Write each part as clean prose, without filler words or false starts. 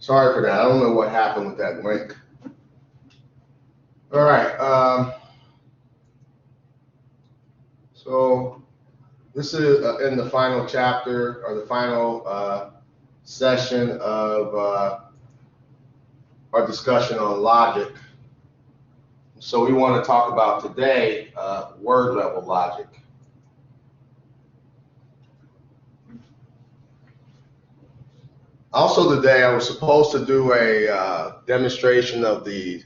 Sorry for that. I don't know what happened with that link. All right. So this is in the final chapter or the final session of our discussion on logic. So we want to talk about today word level logic. Also today, I was supposed to do a demonstration of the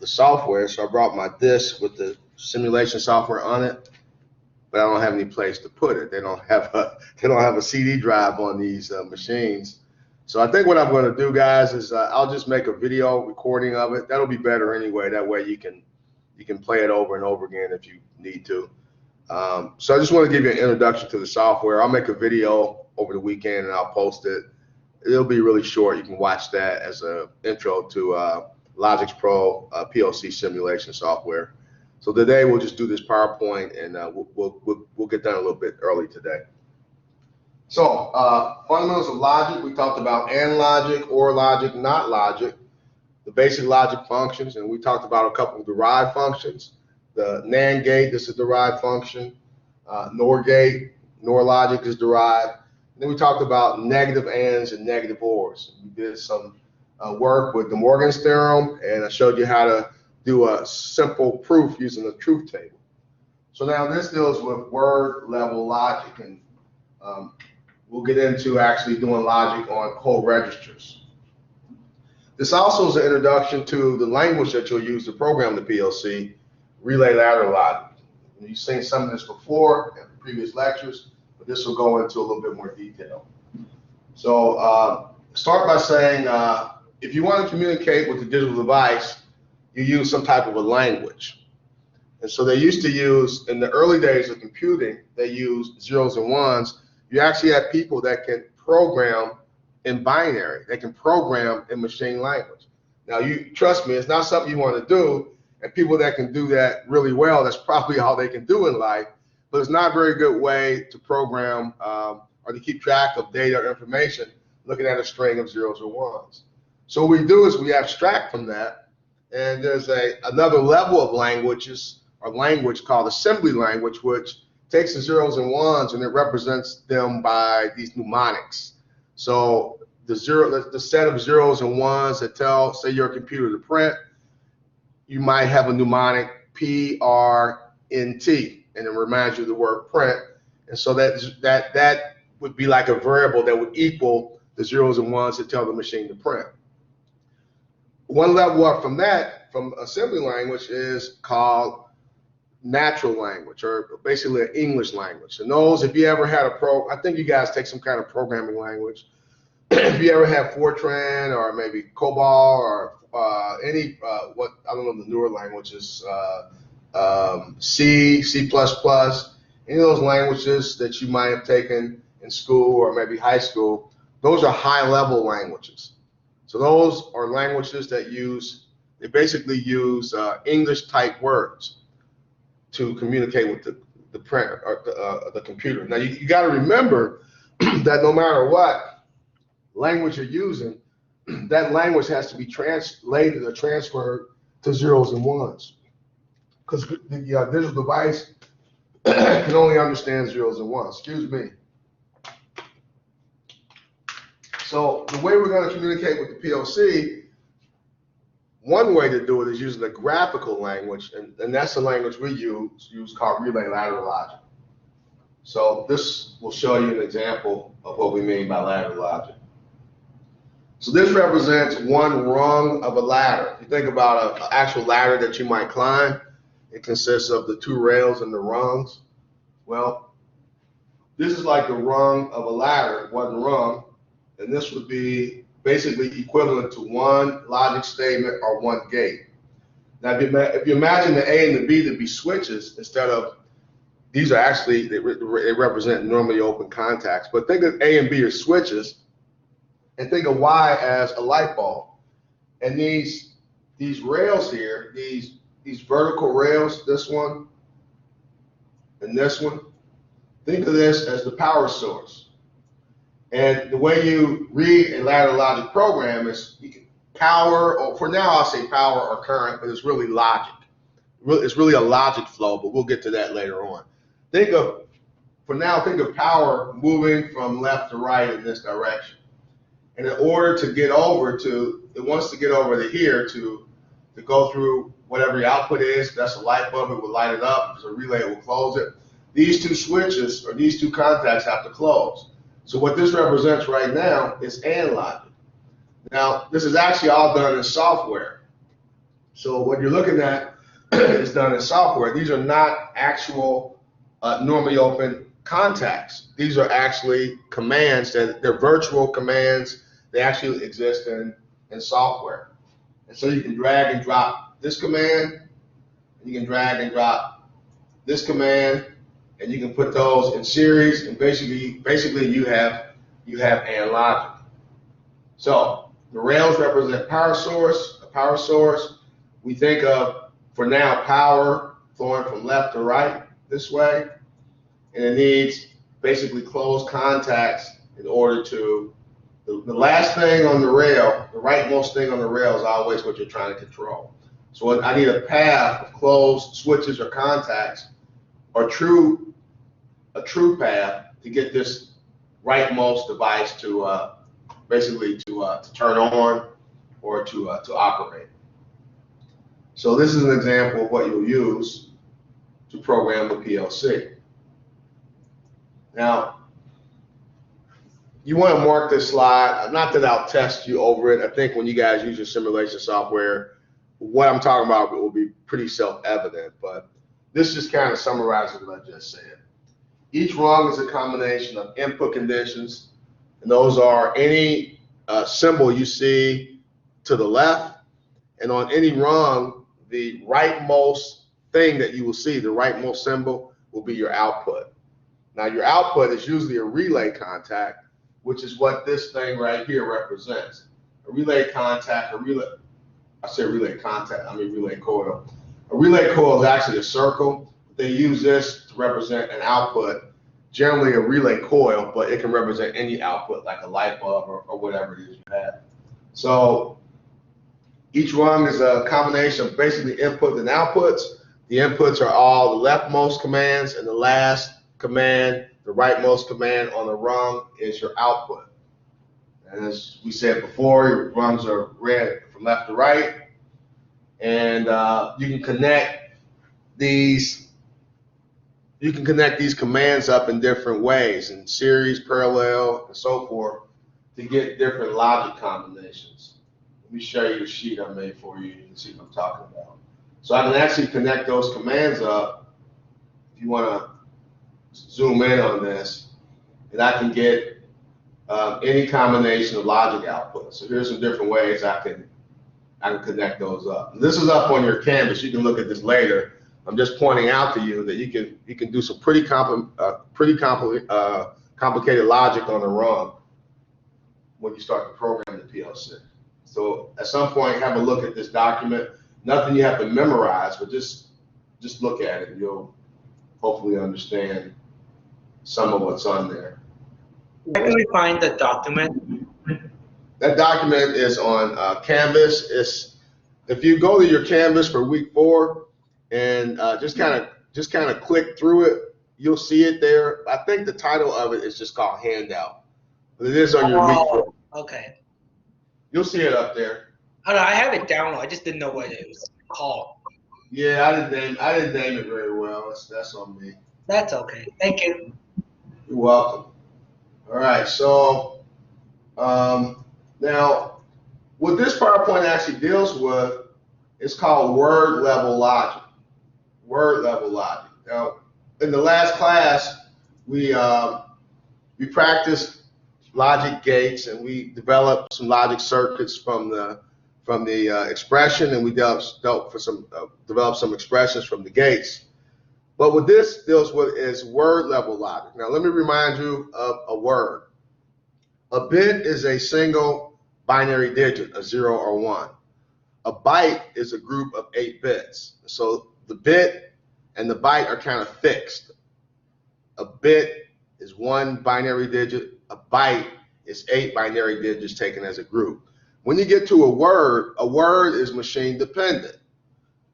software, so I brought my disk with the simulation software on it, but I don't have any place to put it. They don't have a CD drive on these machines. So I think what I'm going to do, guys, is I'll just make a video recording of it. That'll be better anyway. That way you can play it over and over again if you need to. So I just want to give you an introduction to the software. I'll make a video over the weekend and I'll post it. It'll be really short. You can watch that as an intro to Logix Pro PLC simulation software. So today we'll just do this PowerPoint and we'll get done a little bit early today. So fundamentals of logic, we talked about AND logic, OR logic, NOT logic, the basic logic functions, and we talked about a couple of derived functions. The NAND gate, this is a derived function. NOR gate, NOR logic is derived. And then we talked about negative ANDs and negative ORs. We did some work with the Morgan's theorem, and I showed you how to do a simple proof using a truth table. So now this deals with word level logic, and we'll get into actually doing logic on whole registers. This also is an introduction to the language that you'll use to program the PLC, relay ladder logic. You've seen some of this before in previous lectures, but this will go into a little bit more detail. So start by saying if you want to communicate with the digital device, you use some type of a language. And so they used to use, in the early days of computing, they used zeros and ones. You actually have people that can program in binary. They can program in machine language. Now, you trust me, it's not something you want to do, and people that can do that really well, that's probably all they can do in life, but it's not a very good way to program or to keep track of data or information looking at a string of zeros or ones. So what we do is we abstract from that, and there's another level of languages or language called assembly language, which takes the zeros and ones and it represents them by these mnemonics. So the set of zeros and ones that tell, say, your computer to print, you might have a mnemonic PRNT, and it reminds you of the word print. And so that would be like a variable that would equal the zeros and ones that tell the machine to print. One level up from that, from assembly language, is called natural language, or basically an English language. And those, if you ever had I think you guys take some kind of programming language. If you ever have Fortran or maybe COBOL or any, I don't know the newer languages, C, C++, any of those languages that you might have taken in school or maybe high school, those are high-level languages. So those are languages that they basically use English-type words to communicate with the printer or the computer. Now you got to remember that no matter what language you're using, that language has to be translated or transferred to zeros and ones, because the digital device can only understand zeros and ones. Excuse me. So the way we're going to communicate with the PLC, one way to do it is using a graphical language, and that's the language we use called relay ladder logic. So this will show you an example of what we mean by ladder logic. So this represents one rung of a ladder. If you think about an actual ladder that you might climb, it consists of the two rails and the rungs. Well, this is like the rung of a ladder, one rung, and this would be basically equivalent to one logic statement or one gate. Now, if you imagine the A and the B to be switches instead of, these are actually, they represent normally open contacts, but think of A and B as switches, and think of Y as a light bulb. And these rails here, these vertical rails, this one and this one, think of this as the power source. And the way you read a ladder logic program is you can power, or for now I'll say power or current, but it's really logic. It's really a logic flow, but we'll get to that later on. For now, think of power moving from left to right in this direction. And in order to get over to, it wants to get over to here to go through whatever your output is. That's a light bulb, it will light it up. If there's a relay, it will close it. These two switches or these two contacts have to close. So what this represents right now is AND logic. Now, this is actually all done in software. So what you're looking at is done in software. These are not actual normally open contacts. These are actually commands they're virtual commands. They actually exist in software. And so you can drag and drop this command, and you can drag and drop this command, and you can put those in series, and basically you have AND logic. So the rails represent power source. A power source, we think of, for now, power flowing from left to right this way, and it needs basically closed contacts in order to, the last thing on the rail, the rightmost thing on the rail is always what you're trying to control. So I need a path of closed switches or contacts, or a true path to get this rightmost device to basically to turn on or to operate. So this is an example of what you'll use to program the PLC. Now, you want to mark this slide, not that I'll test you over it. I think when you guys use your simulation software, what I'm talking about will be pretty self-evident, but this just kind of summarizes what I just said. Each rung is a combination of input conditions, and those are any symbol you see to the left, and on any rung, the rightmost thing that you will see, the rightmost symbol, will be your output. Now, your output is usually a relay contact, which is what this thing right here represents. A relay contact, I say relay contact, I mean relay coil. A relay coil is actually a circle. They use this to represent an output, generally a relay coil, but it can represent any output, like a light bulb or whatever it is you have. So each rung is a combination of basically inputs and outputs. The inputs are all the leftmost commands, and the last command, the rightmost command on the rung, is your output. And as we said before, your rungs are read from left to right, and you can connect these commands up in different ways, in series, parallel, and so forth, to get different logic combinations. Let me show you the sheet I made for you. You can see what I'm talking about. So I can actually connect those commands up. If you want to zoom in on this, and I can get any combination of logic outputs. So here's some different ways I can connect those up. And this is up on your canvas. You can look at this later. I'm just pointing out to you that you can do some pretty complicated logic on the rung when you start to program the PLC. So at some point, have a look at this document. Nothing you have to memorize, but just look at it, and you'll hopefully understand some of what's on there. Where can we find the document? That document is on Canvas. If you go to your Canvas for week 4 and just kind of click through it, you'll see it there. I think the title of it is just called Handout, but it is on your week 4. Okay. You'll see it up there. Oh, no, I have it downloaded. I just didn't know what it was called. Yeah, I didn't name it very well. That's on me. That's okay. Thank you. You're welcome. All right, so now what this PowerPoint actually deals with is called word level logic. Word level logic. Now, in the last class, we practiced logic gates, and we developed some logic circuits from the expression, and we developed some expressions from the gates. But what this deals with is word level logic. Now, let me remind you of a word. A bit is a single binary digit, a 0 or 1. A byte is a group of 8 bits. So the bit and the byte are kind of fixed. A bit is one binary digit. A byte It's 8 binary digits taken as a group. When you get to a word is machine dependent.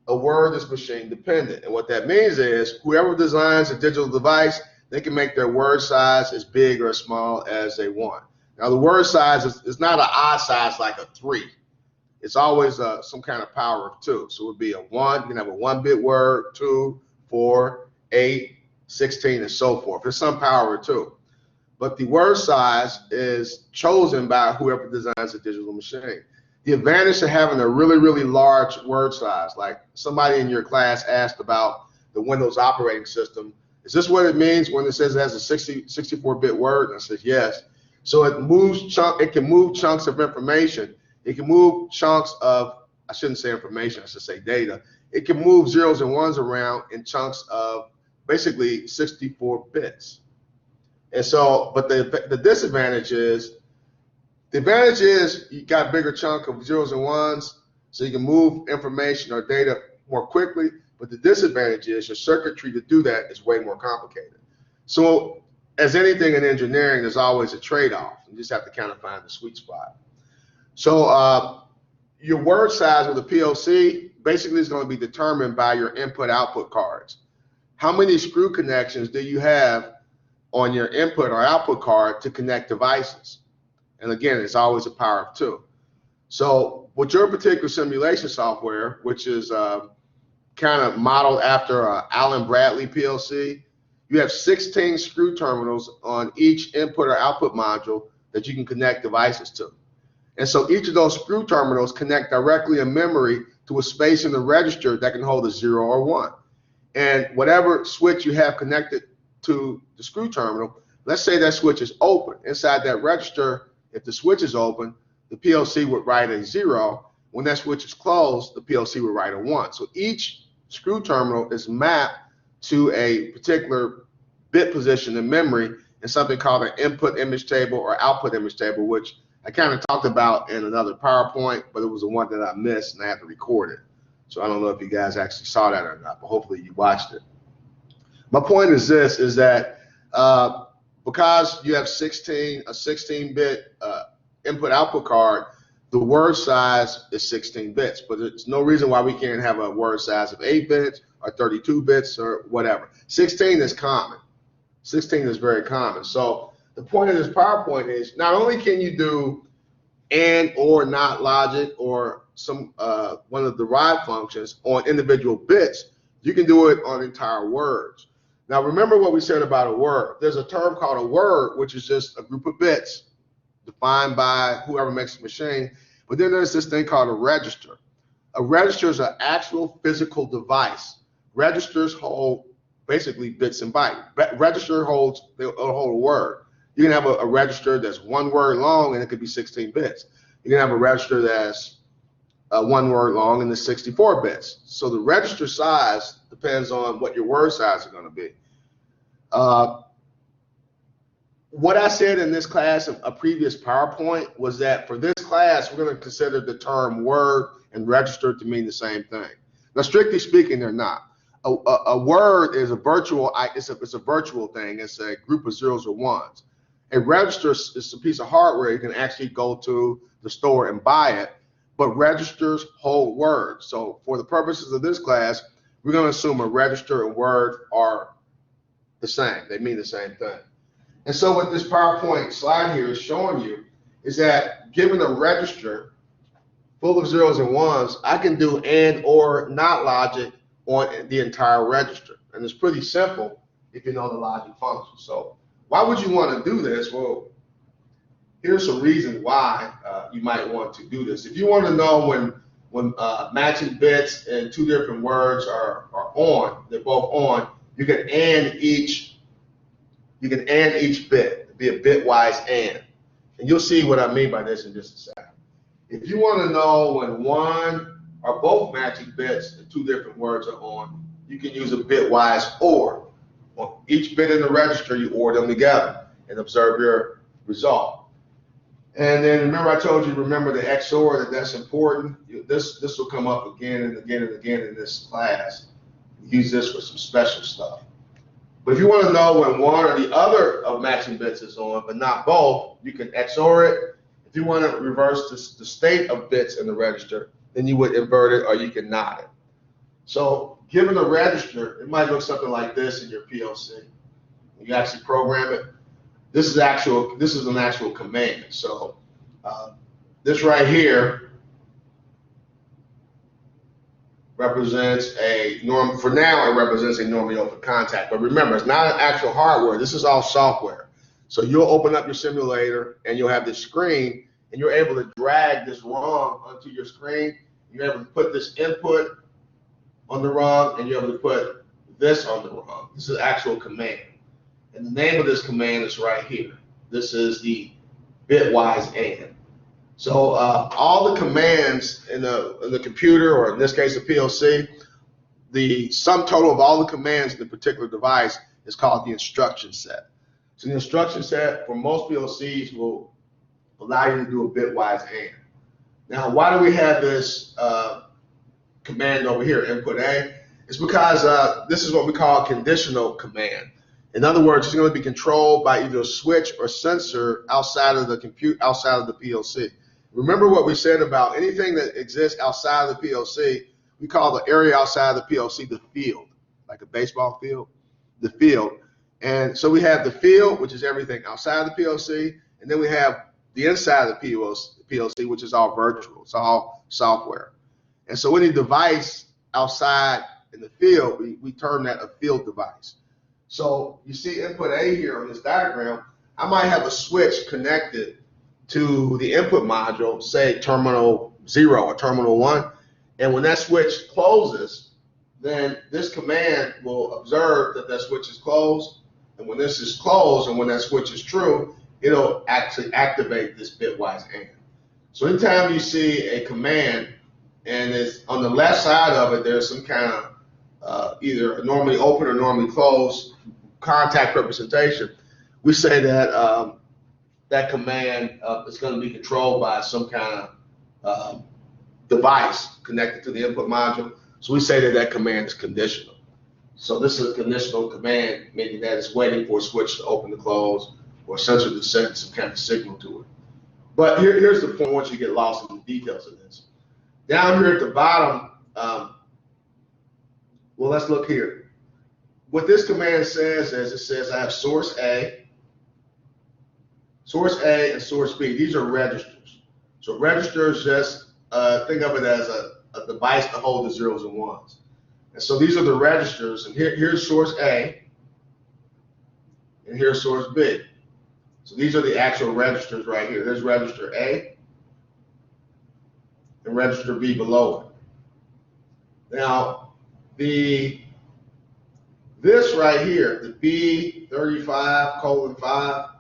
A word is machine dependent. And what that means is whoever designs a digital device, they can make their word size as big or as small as they want. Now, the word size is not an odd size like a 3. It's always some kind of power of 2. So it would be a 1. You can have a 1-bit word, 2, 4, 8, 16, and so forth. There's some power of 2. But the word size is chosen by whoever designs a digital machine. The advantage to having a really, really large word size, like somebody in your class asked about the Windows operating system, is this what it means when it says it has a 64-bit word? And I said, yes. So it can move chunks of information. It can move chunks of, I shouldn't say information, I should say data. It can move zeros and ones around in chunks of basically 64 bits. And so, but the disadvantage is, the advantage is you got a bigger chunk of zeros and ones, so you can move information or data more quickly. But the disadvantage is your circuitry to do that is way more complicated. So as anything in engineering, there's always a trade-off. You just have to kind of find the sweet spot. So your word size with a PLC basically is going to be determined by your input-output cards. How many screw connections do you have on your input or output card to connect devices? And again, it's always a power of 2. So with your particular simulation software, which is kind of modeled after Allen Bradley PLC, you have 16 screw terminals on each input or output module that you can connect devices to. And so each of those screw terminals connect directly in memory to a space in the register that can hold a 0 or 1. And whatever switch you have connected to the screw terminal, let's say that switch is open. Inside that register, if the switch is open, the PLC would write a 0. When that switch is closed, the PLC would write a 1. So each screw terminal is mapped to a particular bit position in memory in something called an input image table or output image table, which I kind of talked about in another PowerPoint, but it was the one that I missed and I had to record it. So I don't know if you guys actually saw that or not, but hopefully you watched it. My point is this, is that because you have a 16-bit input-output card, the word size is 16 bits, but there's no reason why we can't have a word size of 8 bits or 32 bits or whatever. 16 is common. 16 is very common. So the point of this PowerPoint is not only can you do and or not logic or some one of the derived functions on individual bits, you can do it on entire words. Now remember what we said about a word. There's a term called a word, which is just a group of bits defined by whoever makes the machine. But then there's this thing called a register. A register is an actual physical device. Registers hold basically bits and bytes. Register holds, they'll hold a word. You can have a register that's 1 word long and it could be 16 bits. You can have a register that's 1 word long and it's 64 bits. So the register size depends on what your word size is going to be. What I said in this class, a previous PowerPoint, was that for this class, we're going to consider the term word and register to mean the same thing. Now, strictly speaking, they're not. A word is a virtual, it's a virtual thing. It's a group of zeros or ones. A register is a piece of hardware. You can actually go to the store and buy it, but registers hold words. So for the purposes of this class, we're going to assume a register and word are the same. They mean the same thing. And so what this PowerPoint slide here is showing you is that given a register full of zeros and ones, I can do and or not logic on the entire register. And it's pretty simple if you know the logic function. So why would you want to do this? Well, here's some reasons why you might want to do this. If you want to know when matching bits and 2 different words are on, they're both on, you can AND each bit, be a bitwise AND. And you'll see what I mean by this in just a second. If you want to know when one or both matching bits and 2 different words are on, you can use a bitwise OR. On each bit in the register, you OR them together and observe your result. And then remember I told you, remember the XOR, that's important. This will come up again and again and again in this class. Use this for some special stuff. But if you want to know when one or the other of matching bits is on, but not both, you can XOR it. If you want to reverse the state of bits in the register, then you would invert it or you can NOT it. So given a register, it might look something like this in your PLC. You actually program it. This is an actual command. So this right here represents for now it represents a normally open contact. But remember, it's not an actual hardware. This is all software. So you'll open up your simulator and you'll have this screen and you're able to drag this ROM onto your screen. You're able to put this input on the ROM and you're able to put this on the ROM. This is actual command. And the name of this command is right here. This is the bitwise AND. So all the commands in the computer, or in this case the PLC, the sum total of all the commands in the particular device is called the instruction set. So the instruction set for most PLCs will allow you to do a bitwise AND. Now, why do we have this command over here, input A? It's because this is what we call a conditional command. In other words, it's going to be controlled by either a switch or sensor outside of the PLC. Remember what we said about anything that exists outside of the PLC, we call the area outside of the PLC the field, like a baseball field, the field. And so we have the field, which is everything outside of the PLC, and then we have the inside of the PLC, which is all virtual, it's all software. And so any device outside in the field, we term that a field device. So you see input A here on this diagram, I might have a switch connected to the input module, say terminal 0 or terminal 1, and when that switch closes, then this command will observe that that switch is closed, and when this is closed and when that switch is true, it'll actually activate this bitwise AND. So anytime you see a command and it's on the left side of it, there's some kind of either a normally open or normally closed contact representation, we say that that command is going to be controlled by some kind of device connected to the input module. So we say that that command is conditional. So this is a conditional command, meaning that it's waiting for a switch to open to close or a sensor to send some kind of signal to it. But here's the point once you get lost in the details of this. Down here at the bottom, well, let's look here. What this command says is it says I have source A and source B. These are registers. So registers, just think of it as a device to hold the zeros and ones. And so these are the registers, and here's source A, and here's source B. So these are the actual registers right here. There's register A and register B below it. Now, this right here, the B35:5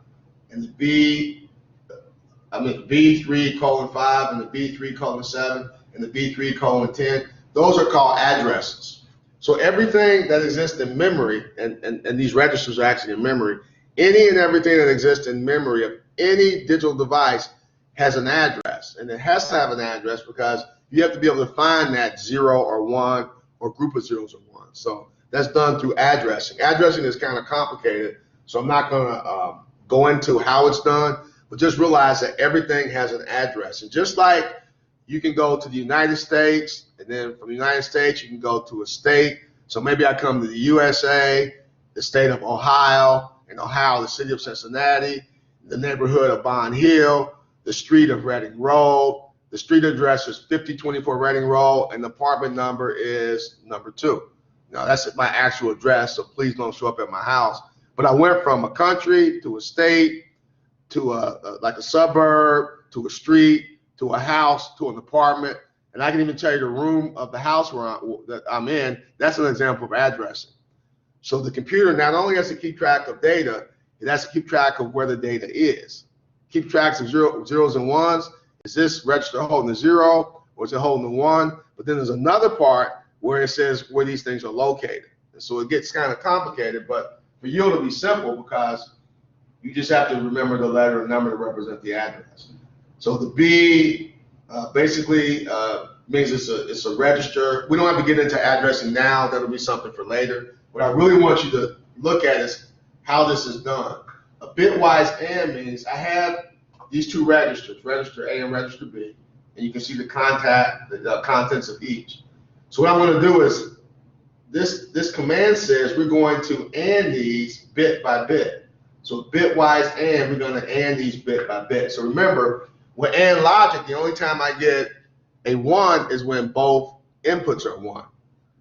and the B3:5 and the B3:7 and the B3:10, those are called addresses. So everything that exists in memory, and these registers are actually in memory, any and everything that exists in memory of any digital device has an address. And it has to have an address because you have to be able to find that 0 or 1 or group of zeros or ones. So that's done through addressing. Addressing is kind of complicated, so I'm not going to go into how it's done, but just realize that everything has an address. And just like you can go to the United States, and then from the United States, you can go to a state. So maybe I come to the USA, the state of Ohio, in Ohio, the city of Cincinnati, the neighborhood of Bond Hill, the street of Reading Road. The street address is 5024 Reading Road, and the apartment number is number 2. Now, that's my actual address, so please don't show up at my house. But I went from a country to a state to like a suburb to a street to a house to an apartment, and I can even tell you the room of the house that I'm in. That's an example of addressing. So the computer not only has to keep track of data, it has to keep track of where the data is. Keep track of zeros and ones. Is this register holding a 0 or is it holding a 1? But then there's another part where it says where these things are located. And so it gets kind of complicated, but for you it'll be simple because you just have to remember the letter and number to represent the address. So the B basically means it's a register. We don't have to get into addressing now. That'll be something for later. What I really want you to look at is how this is done. A bitwise AND means I have these two registers, register A and register B, and you can see the contents of each. So what I'm going to do is this command says we're going to AND these bit by bit. So bitwise AND, we're going to AND these bit by bit. So remember, with AND logic, the only time I get a 1 is when both inputs are 1.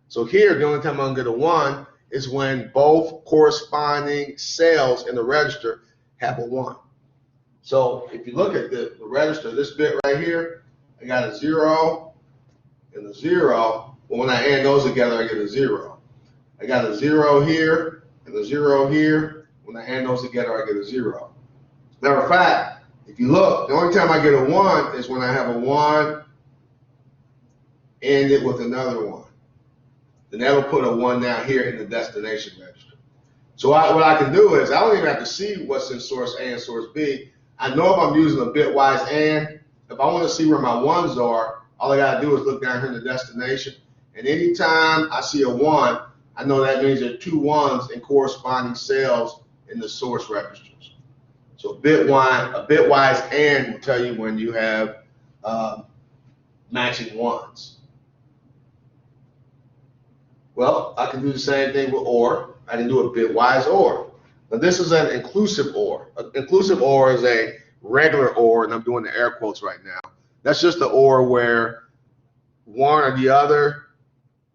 So here, the only time I'm going to get a 1 is when both corresponding cells in the register have a 1. So if you look at the register, this bit right here, I got a 0 and a 0. Well, when I AND those together, I get a 0. I got a 0 here and a 0 here. When I AND those together, I get a 0. Matter of fact, if you look, the only time I get a 1 is when I have a 1 AND it with another 1. Then that'll put a 1 down here in the destination register. So what I can do is I don't even have to see what's in source A and source B. I know if I'm using a bitwise AND, if I want to see where my 1s are, all I got to do is look down here in the destination. And anytime I see a 1, I know that means there are 2 1s in corresponding cells in the source registers. So a bitwise AND will tell you when you have matching 1s. Well, I can do the same thing with OR. I can do a bitwise OR. Now this is an inclusive OR. An inclusive OR is a regular OR, and I'm doing the air quotes right now. That's just the OR where one or the other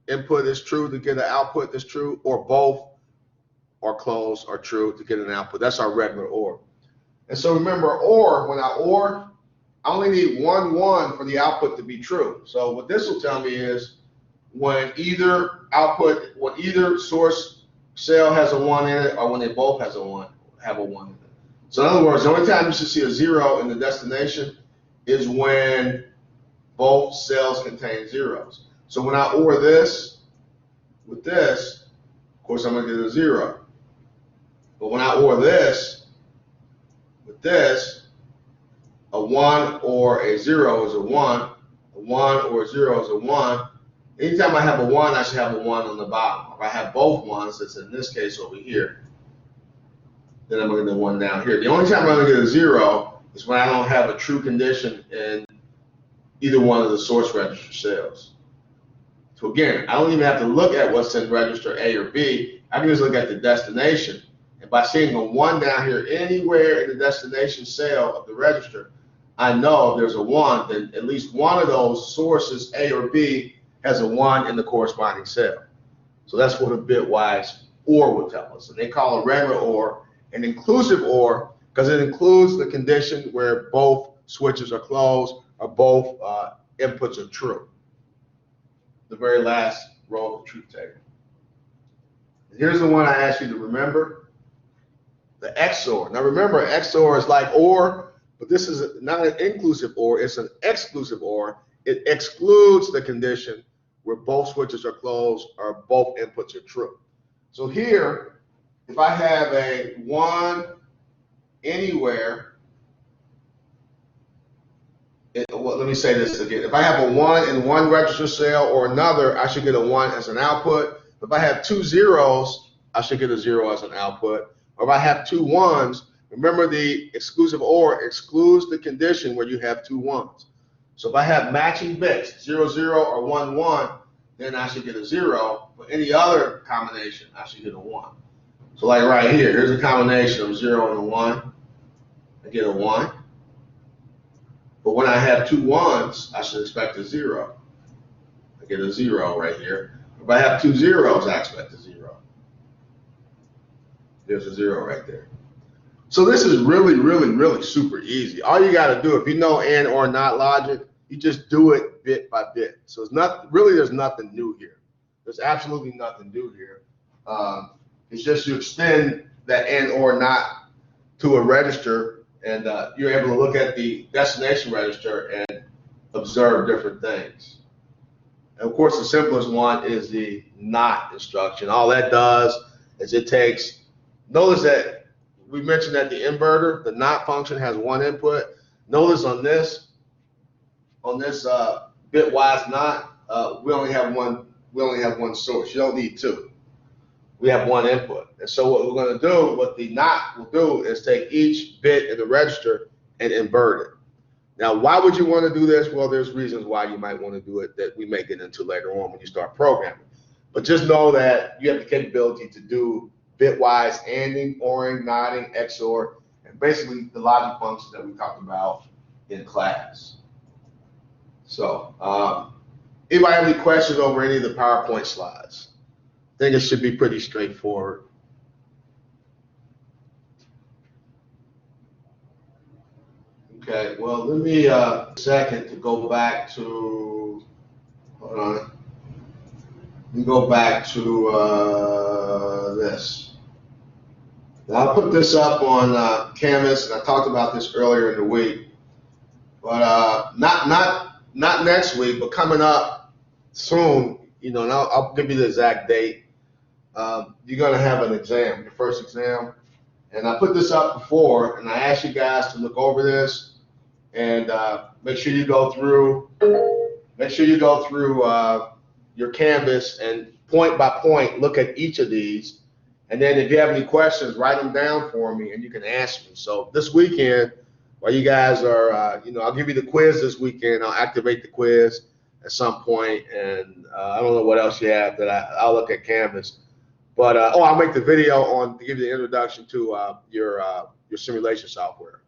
input is true to get an output that's true, or both are close or true to get an output. That's our regular OR. And so remember, OR, when I OR, I only need 1 1 for the output to be true. So what this will tell me is when either source cell has a 1 in it, or when they both have a 1 in it. So in other words, the only time you should see a 0 in the destination is when both cells contain zeros. So when I OR this with this, of course I'm going to get a 0. But when I OR this with this, a 1 or a 0 is a 1. A 1 or a 0 is a 1. Anytime I have a 1, I should have a 1 on the bottom. If I have both 1s, that's in this case over here, then I'm going to get a 1 down here. The only time I'm going to get a 0 is when I don't have a true condition in either one of the source register cells. So again, I don't even have to look at what's in register A or B. I can just look at the destination. And by seeing a 1 down here anywhere in the destination cell of the register, I know if there's a 1, then at least one of those sources, A or B, has a 1 in the corresponding cell. So that's what a bitwise OR would tell us. And they call a regular OR an inclusive OR because it includes the condition where both switches are closed or both inputs are true. The very last row of the truth table. And here's the one I asked you to remember, the XOR. Now remember, XOR is like OR, but this is not an inclusive OR, it's an exclusive OR. It excludes the condition where both switches are closed or both inputs are true. So here, if I have a 1 anywhere, well, let me say this again. If I have a 1 in one register cell or another, I should get a 1 as an output. If I have 2 zeros, I should get a 0 as an output. Or if I have 2 1s, remember the exclusive OR excludes the condition where you have 2 1s. So if I have matching bits, 0 0 or 1 1, then I should get a 0. For any other combination, I should get a 1. So like right here, here's a combination of 0 and a 1. I get a 1. But when I have 2 1s, I should expect a 0. I get a 0 right here. If I have 2 zeros, I expect a 0. There's a 0 right there. So this is really, really, really super easy. All you got to do, if you know AND or not logic, you just do it bit by bit. So it's not really, there's nothing new here. There's absolutely nothing new here. It's just you extend that AND or not to a register, and you're able to look at the destination register and observe different things. And of course, the simplest one is the NOT instruction. All that does is it takes, notice that we mentioned that the inverter, the NOT function has 1 input. Notice on this bitwise NOT, we only have one source. You don't need 2. we have one input. And so what we're going to do, what the NOT will do is take each bit in the register and invert it. Now, why would you want to do this? Well, there's reasons why you might want to do it that we may get into later on when you start programming. But just know that you have the capability to do bitwise ANDing, ORing, NOTing, XOR, and basically the logic functions that we talked about in class. So, anybody have any questions over any of the PowerPoint slides? I think it should be pretty straightforward. Okay, well, let me a second to go back to, hold on. Let me go back to this. Now, I'll put this up on Canvas, and I talked about this earlier in the week, but not next week, but coming up soon, you know, and I'll give you the exact date. You're going to have an exam, your first exam. And I put this up before, and I asked you guys to look over this and make sure you go through your Canvas and point by point look at each of these. And then if you have any questions, write them down for me, and you can ask me. So this weekend, while you guys are, I'll give you the quiz this weekend. I'll activate the quiz at some point, and I don't know what else you have that I'll look at Canvas. But I'll make the video to give you the introduction to your simulation software.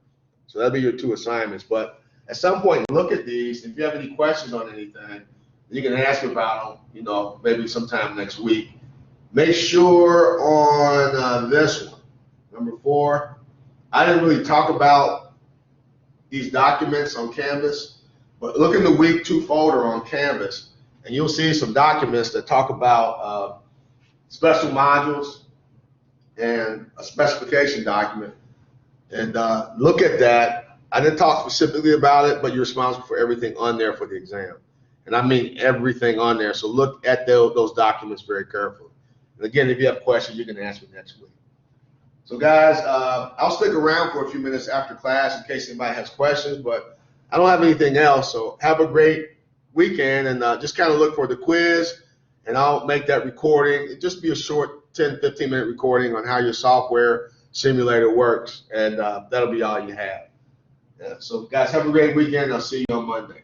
So that'll be your 2 assignments. But at some point, look at these. If you have any questions on anything, you can ask about them. Maybe sometime next week. Make sure on this one, number 4. I didn't really talk about these documents on Canvas, but look in the week 2 folder on Canvas, and you'll see some documents that talk about special modules and a specification document. And look at that. I didn't talk specifically about it, but you're responsible for everything on there for the exam. And I mean everything on there. So look at those documents very carefully. And again, if you have questions, you can ask me next week. So guys, I'll stick around for a few minutes after class in case anybody has questions, but I don't have anything else. So have a great weekend, and just kind of look for the quiz. And I'll make that recording. It'll just be a short 10, 15-minute recording on how your software simulator works, and that'll be all you have. Yeah, so guys, have a great weekend. I'll see you on Monday.